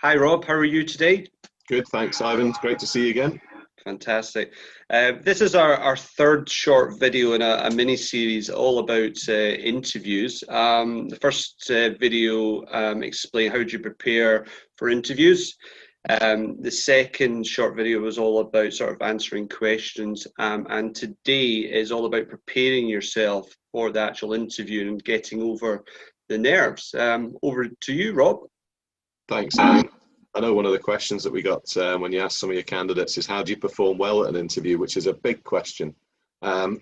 Hi Rob, how are you today? Good, thanks, Ivan. It's great to see you again. Fantastic. This is our third short video in a mini series all about interviews. The first video explained how do you prepare for interviews. The second short video was all about sort of answering questions, and today is all about preparing yourself for the actual interview and getting over the nerves. Over to you, Rob. Thanks, Ivan. I know one of the questions that we got when you ask some of your candidates is how do you perform well at an interview, which is a big question. So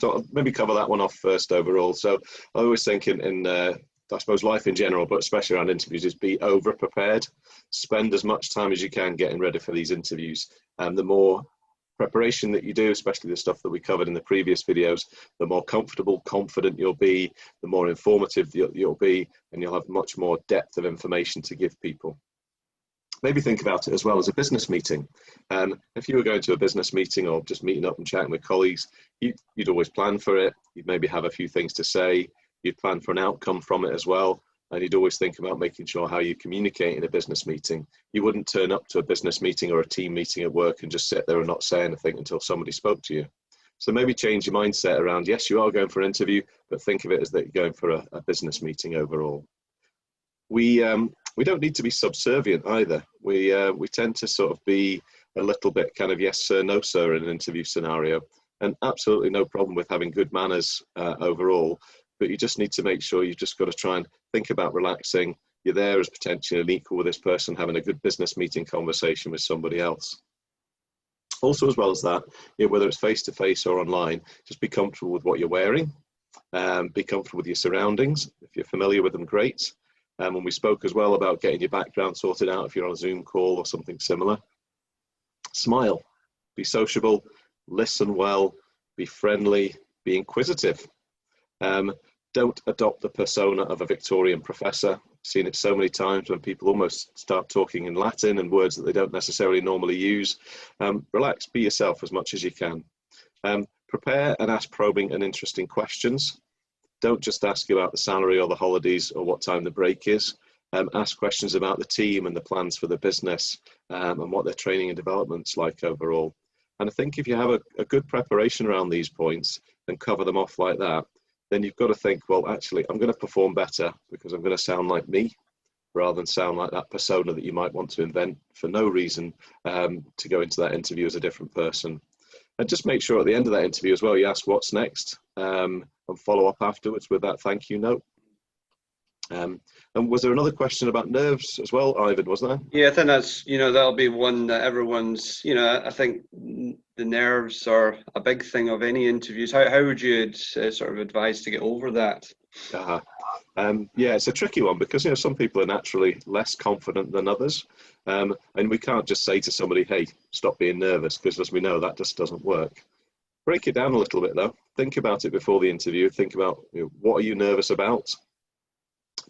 I'll maybe cover that one off first overall. So I always think in I suppose life in general, but especially around interviews, is be over prepared. Spend as much time as you can getting ready for these interviews. The more preparation that you do, especially the stuff that we covered in the previous videos, the more comfortable, confident you'll be, the more informative you'll be, and you'll have much more depth of information to give people. Maybe think about it as well as a business meeting. If you were going to a business meeting or just meeting up and chatting with colleagues, you'd always plan for it. You'd maybe have a few things to say. You'd plan for an outcome from it as well. And you'd always think about making sure how you communicate in a business meeting. You wouldn't turn up to a business meeting or a team meeting at work and just sit there and not say anything until somebody spoke to you. So maybe change your mindset around, yes, you are going for an interview, but think of it as that you're going for a business meeting overall. We don't need to be subservient either. We tend to sort of be a little bit kind of yes sir, no sir in an interview scenario, and absolutely no problem with having good manners overall. But you just need to make sure you've just got to try and think about relaxing. You're there as potentially an equal with this person, having a good business meeting conversation with somebody else. Also, as well as that, whether it's face-to-face or online, just be comfortable with what you're wearing. Be comfortable with your surroundings. If you're familiar with them, great. And we spoke as well about getting your background sorted out if you're on a Zoom call or something similar. Smile, be sociable, listen well, be friendly, be inquisitive. Don't adopt the persona of a Victorian professor. I've seen it so many times when people almost start talking in Latin and words that they don't necessarily normally use. Relax, be yourself as much as you can. Prepare and ask probing and interesting questions. Don't just ask about the salary or the holidays or what time the break is. Ask questions about the team and the plans for the business and what their training and development's like overall. And I think if you have a good preparation around these points and cover them off like that, then you've got to think, well, actually, I'm going to perform better because I'm going to sound like me rather than sound like that persona that you might want to invent for no reason to go into that interview as a different person. And just make sure at the end of that interview as well, you ask what's next and follow up afterwards with that thank you note. And was there another question about nerves as well, Ivan, wasn't there? Yeah, I think that's, that'll be one that everyone's, I think the nerves are a big thing of any interviews. How would you sort of advise to get over that? Yeah, it's a tricky one because, some people are naturally less confident than others. And we can't just say to somebody, hey, stop being nervous, because as we know, that just doesn't work. Break it down a little bit though. Think about it before the interview. Think about, what are you nervous about?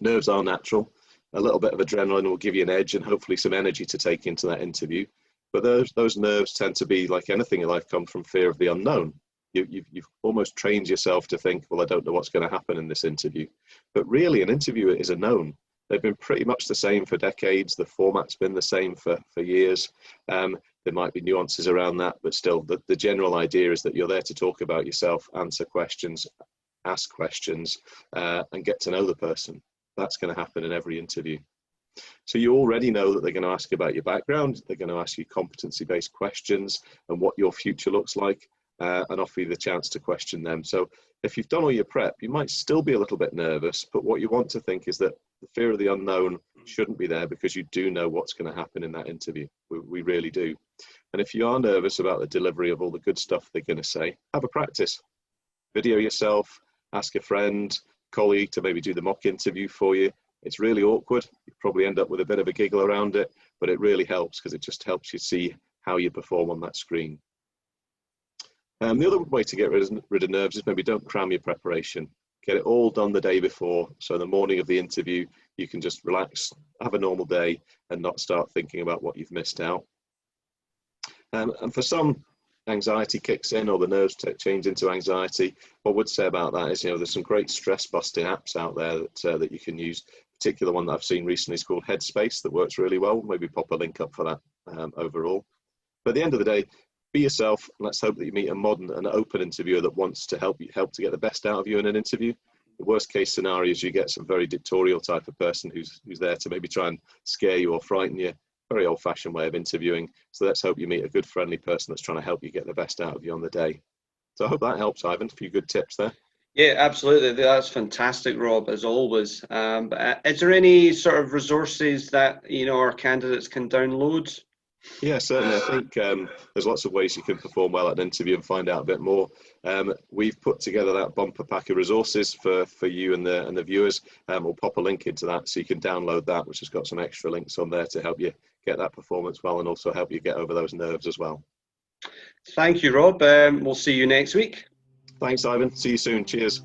Nerves are natural. A little bit of adrenaline will give you an edge and hopefully some energy to take into that interview. But those nerves tend to be, like anything in life, come from fear of the unknown. You've almost trained yourself to think, well, I don't know what's going to happen in this interview. But really, an interview is a known. They've been pretty much the same for decades. The format's been the same for years. There might be nuances around that, but still, the general idea is that you're there to talk about yourself, answer questions, ask questions, and get to know the person. That's going to happen in every interview. So you already know that they're going to ask about your background. They're going to ask you competency-based questions and what your future looks like, and offer you the chance to question them. So if you've done all your prep, you might still be a little bit nervous, but what you want to think is that the fear of the unknown shouldn't be there because you do know what's going to happen in that interview. We really do. And if you are nervous about the delivery of all the good stuff they're going to say, have a practice. Video yourself, ask a friend, colleague to maybe do the mock interview for you. It's really awkward. You probably end up with a bit of a giggle around it, but it really helps because it just helps you see how you perform on that screen. The other way to get rid of nerves is maybe don't cram your preparation. Get it all done the day before. So the morning of the interview, you can just relax, have a normal day and not start thinking about what you've missed out. And for some, anxiety kicks in or the nerves change into anxiety. What I would say about that is, there's some great stress busting apps out there that you can use. particular one that I've seen recently is called Headspace that works really well. Maybe pop a link up for that overall. But at the end of the day, be yourself. Let's hope that you meet a modern and open interviewer that wants to help to get the best out of you in an interview. The worst case scenario is you get some very dictatorial type of person who's there to maybe try and scare you or frighten you. Very old-fashioned way of interviewing. So let's hope you meet a good, friendly person that's trying to help you get the best out of you on the day. So I hope that helps, Ivan. A few good tips there. Yeah, absolutely. That's fantastic, Rob, as always. Is there any sort of resources that our candidates can download? Yeah, certainly. I think there's lots of ways you can perform well at an interview and find out a bit more. We've put together that bumper pack of resources for you and the viewers. We'll pop a link into that so you can download that, which has got some extra links on there to help you get that performance well and also help you get over those nerves as well. Thank you, Rob. We'll see you next week. Thanks, Ivan. See you soon. Cheers.